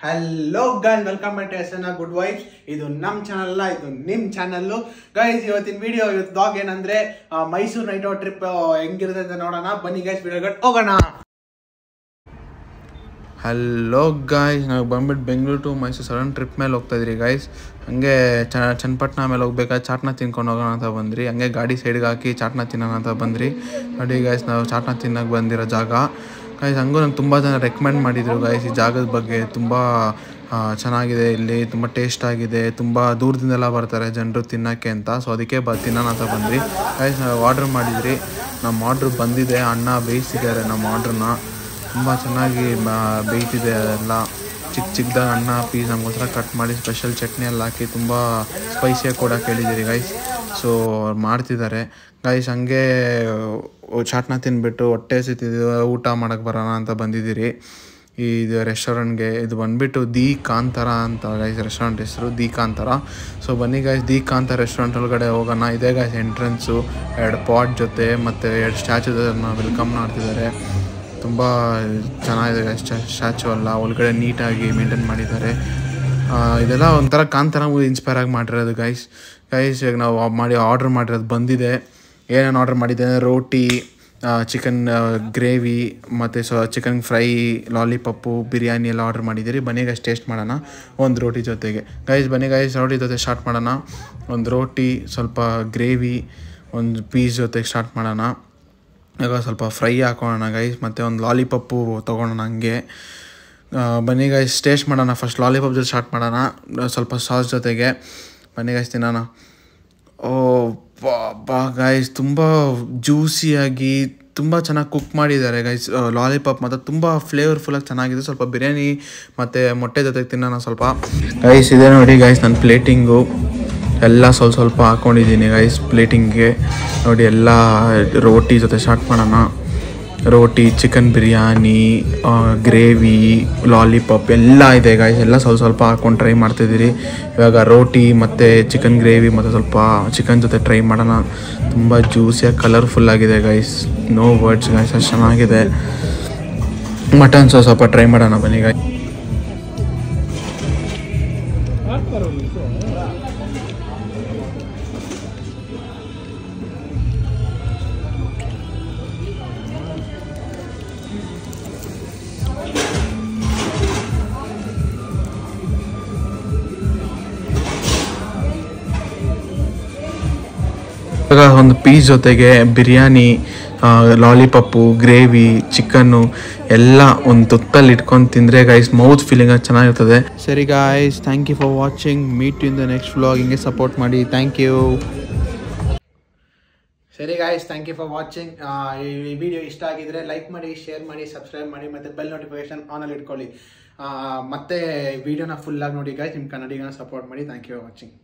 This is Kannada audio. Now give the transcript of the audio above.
Hello guys, welcome back to SN good vibes. ಇದು ನಮ್ಮ ಚಾನಲ್ ಅಲ್ಲ, ಇದು ನಿಮ್ಮ ಚಾನಲ್ಲು ಗೈಸ್. ಇವತ್ತಿನ ವಿಡಿಯೋ ಬ್ಲಾಗ್ ಏನಂದ್ರೆ ಮೈಸೂರು ನೈಟ್ ಔಟ್ ಟ್ರಿಪ್ ಹೆಂಗಿರುತ್ತೆ ಅಂತ ನೋಡೋಣ. ಬನ್ನಿ ಗೈಸ್, ವಿಡಿಯೋಗೆ ಹೋಗೋಣ. ಹಲೋ ಗಾಯ್ಸ್, ನಾವು ಬಂದ್ಬಿಟ್ಟು Bengaluru to Mysuru sudden trip ಮೇಲೆ ಹೋಗ್ತಾ ಇದ್ರಿ ಗೈಸ್. ಹಂಗೆ ಚನ್ನಪಟ್ಟಣ ಮೇಲೆ ಹೋಗ್ಬೇಕಾದ್ರೆ ಚಾಟ್ನ ತಿನ್ಕೊಂಡು ಹೋಗೋಣ ಅಂತ ಬಂದ್ರಿ. ಹಂಗೆ ಗಾಡಿ ಸೈಡ್ಗೆ ಹಾಕಿ ಚಾಟ್ನ ತಿನ್ನೋಣ ಅಂತ ಬಂದ್ರಿ. ನೋಡಿ ಗೈಸ್, ನಾವು ಚಾಟ್ನ ತಿನ್ನೋಕೆ ಬಂದಿರೋ ಜಾಗ ಗೈಸ್. ಹಂಗೂ ನಂಗೆ ತುಂಬ ಜನ ರೆಕಮೆಂಡ್ ಮಾಡಿದರು ಗೈಸ್ ಈ ಜಾಗದ ಬಗ್ಗೆ. ತುಂಬ ಚೆನ್ನಾಗಿದೆ, ಇಲ್ಲಿ ತುಂಬ ಟೇಸ್ಟ್ ಆಗಿದೆ, ತುಂಬ ದೂರದಿಂದೆಲ್ಲ ಬರ್ತಾರೆ ಜನರು ತಿನ್ನೋಕ್ಕೆ ಅಂತ. ಸೊ ಅದಕ್ಕೆ ತಿನ್ನೋಣ ಅಂತ ಬಂದ್ರಿ ಗೈಸ್. ನಾವು ಆರ್ಡ್ರ್ ಮಾಡಿದ್ರಿ, ನಮ್ಮ ಆರ್ಡ್ರ್ ಬಂದಿದೆ. ಅಣ್ಣ ಬೇಯಿಸಿದ್ದಾರೆ ನಮ್ಮ ಆರ್ಡ್ರನ್ನ, ತುಂಬ ಚೆನ್ನಾಗಿ ಬೇಯ್ತಿದೆ. ಅದೆಲ್ಲ ಚಿಕ್ಕದಾಗಿ ಅನ್ನ ಪೀಸ್ ನಮಗೋಸ್ಕರ ಕಟ್ ಮಾಡಿ ಸ್ಪೆಷಲ್ ಚಟ್ನಿ ಎಲ್ಲ ಹಾಕಿ ತುಂಬ ಸ್ಪೈಸಿಯಾಗಿ ಕೂಡ ಕೇಳಿದ್ದೀರಿ ಗೈಸ್. ಸೊ ಮಾಡ್ತಿದ್ದಾರೆ ಗೈಸ್. ಹಂಗೆ ಚಾಟ್ನ ತಿಂದ್ಬಿಟ್ಟು ಹೊಟ್ಟೆ ಸಿಗ್ತಿದ್ದು ಊಟ ಮಾಡೋಕ್ಕೆ ಬರೋಣ ಅಂತ ಬಂದಿದ್ದೀರಿ ಇದು ರೆಸ್ಟೋರೆಂಟ್ಗೆ. ಇದು ಬಂದುಬಿಟ್ಟು ದಿ ಕಾಂತಾರ ಅಂತ ಗೈಸ್, ರೆಸ್ಟೋರೆಂಟ್ ಹೆಸರು ದಿ ಕಾಂತಾರ. ಸೊ ಬನ್ನಿ ಗೈಸ್, ದಿ ಕಾಂತಾರ ರೆಸ್ಟೋರೆಂಟ್ ಒಳಗಡೆ ಹೋಗೋಣ. ಇದೇ ಗೈಸ್ ಎಂಟ್ರೆನ್ಸು. 2 ಪಾಟ್ ಜೊತೆ ಮತ್ತು 2 ಸ್ಟ್ಯಾಚು ವೆಲ್ಕಮ್ ಮಾಡ್ತಿದ್ದಾರೆ. ತುಂಬ ಚೆನ್ನಾಗಿದೆ ಗೈಸ್ ಸ್ಟ್ಯಾಚು ಎಲ್ಲ, ಒಳಗಡೆ ನೀಟಾಗಿ ಮೇಂಟೈನ್ ಮಾಡಿದ್ದಾರೆ. ಇದೆಲ್ಲ ಒಂಥರ ಕಾಂತಾರ ಮೂವಿ ಇನ್ಸ್ಪೈರ್ ಆಗಿ ಮಾಡಿರೋದು ಗೈಸ್. ಈಗ ನಾವು ಆರ್ಡ್ರ್ ಮಾಡಿರೋದು ಬಂದಿದೆ. ಏನೇನು ಆರ್ಡ್ರ್ ಮಾಡಿದ್ದೆ ಅಂದರೆ ರೋಟಿ, ಚಿಕನ್ ಗ್ರೇವಿ ಮತ್ತು ಚಿಕನ್ ಫ್ರೈ, ಲಾಲಿಪಪ್ಪು, ಬಿರಿಯಾನಿ ಎಲ್ಲ ಆರ್ಡ್ರ್ ಮಾಡಿದ್ದೀರಿ. ಬನ್ನಿ ಗೈಸ್ ಟೇಸ್ಟ್ ಮಾಡೋಣ ಒಂದು ರೋಟಿ ಜೊತೆಗೆ. ಗೈಸ್ ಬನ್ನಿ ಗೈಸ್, ರೋಟಿ ಜೊತೆ ಸ್ಟಾರ್ಟ್ ಮಾಡೋಣ. ಒಂದು ರೋಟಿ, ಸ್ವಲ್ಪ ಗ್ರೇವಿ, ಒಂದು ಪೀಸ್ ಜೊತೆಗೆ ಸ್ಟಾರ್ಟ್ ಮಾಡೋಣ. ಈಗ ಸ್ವಲ್ಪ ಫ್ರೈ ಹಾಕೋಣ ಗೈಸ್, ಮತ್ತು ಒಂದು ಲಾಲಿಪಪ್ಪು ತೊಗೊಳೋಣ ಹಂಗೆ. ಬನ್ನಿ ಗೈಸ್ ಟೇಸ್ಟ್ ಮಾಡೋಣ. ಫಸ್ಟ್ ಲಾಲಿಪಾಪ್ ಜೊತೆ ಸ್ಟಾರ್ಟ್ ಮಾಡೋಣ, ಸ್ವಲ್ಪ ಸಾಸ್ ಜೊತೆಗೆ. ಬನ್ನಿ ಗೈಸ್ ತಿನ್ನೋಣ. ಓ ಬಾ ಗೈಸ್, ತುಂಬ ಜ್ಯೂಸಿಯಾಗಿ ತುಂಬ ಚೆನ್ನಾಗಿ ಕುಕ್ ಮಾಡಿದ್ದಾರೆ ಗೈಸ್ ಲಾಲಿಪಾಪ್. ಮತ್ತು ತುಂಬ ಫ್ಲೇವರ್ಫುಲ್ಲಾಗಿ ಚೆನ್ನಾಗಿದೆ. ಸ್ವಲ್ಪ ಬಿರಿಯಾನಿ ಮತ್ತು ಮೊಟ್ಟೆ ಜೊತೆಗೆ ತಿನ್ನೋಣ ಸ್ವಲ್ಪ. ಗೈಸ್ ಇದೆ ನೋಡಿ ಗೈಸ್ ನನ್ನ ಪ್ಲೇಟಿಂಗು ಎಲ್ಲ ಸ್ವಲ್ಪ ಹಾಕ್ಕೊಂಡಿದ್ದೀನಿ ಗೈಸ್ ಪ್ಲೇಟಿಂಗ್ಗೆ. ನೋಡಿ ಎಲ್ಲ ರೋಟಿ ಜೊತೆ ಸ್ಟಾರ್ಟ್ ಮಾಡೋಣ. ರೋಟಿ, ಚಿಕನ್ ಬಿರಿಯಾನಿ, ಗ್ರೇವಿ, ಲಾಲಿಪಾಪ್ ಎಲ್ಲ ಇದೆ ಗೈಸ್. ಎಲ್ಲ ಸ್ವಲ್ಪ ಹಾಕ್ಕೊಂಡು ಟ್ರೈ ಮಾಡ್ತಿದ್ದೀರಿ. ಇವಾಗ ರೋಟಿ ಮತ್ತು ಚಿಕನ್ ಗ್ರೇವಿ ಮತ್ತು ಸ್ವಲ್ಪ ಚಿಕನ್ ಜೊತೆ ಟ್ರೈ ಮಾಡೋಣ. ತುಂಬ ಜ್ಯೂಸಿಯಾಗಿ ಕಲರ್ಫುಲ್ಲಾಗಿದೆ ಗೈಸ್, ನೋ ವರ್ಡ್ಸ್ ಗೈಸ್, ಅಷ್ಟು ಚೆನ್ನಾಗಿದೆ. ಮಟನ್ ಸ್ವಲ್ಪ ಟ್ರೈ ಮಾಡೋಣ ಬನ್ನಿ ಗೈಸ್. ಇವಾಗ ಒಂದು ಪೀಸ್ ಜೊತೆಗೆ ಬಿರಿಯಾನಿ, ಲಾಲಿಪಪ್ಪು, ಗ್ರೇವಿ, ಚಿಕನ್ನು ಎಲ್ಲ ಒಂದು ತುತ್ತಲ್ಲಿ ಇಟ್ಕೊಂಡು ತಿಂದರೆ ಗೈಸ್ ಮೌತ್ ಫೀಲಿಂಗ್ ಚೆನ್ನಾಗಿರ್ತದೆ. ಸರಿ guys, thank you for watching. Meet in the next vlog. ಹಿಂಗೆ ಸಪೋರ್ಟ್ ಮಾಡಿ. Thank you. ಸರಿ guys, thank you for watching. ಈ ವಿಡಿಯೋ ಇಷ್ಟ ಆಗಿದ್ರೆ ಲೈಕ್ ಮಾಡಿ, ಶೇರ್ ಮಾಡಿ, ಸಬ್ಸ್ಕ್ರೈಬ್ ಮಾಡಿ, ಮತ್ತು ಬೆಲ್ ನೋಟಿಫಿಕೇಶನ್ ಆನಲ್ಲಿ ಇಟ್ಕೊಳ್ಳಿ. ಮತ್ತೆ ವಿಡಿಯೋನ ಫುಲ್ಲಾಗಿ ನೋಡಿ ಗೈಸ್. ನಿಮ್ಮ ಕನ್ನಡಿಗನ ಸಪೋರ್ಟ್ ಮಾಡಿ. Thank you for watching.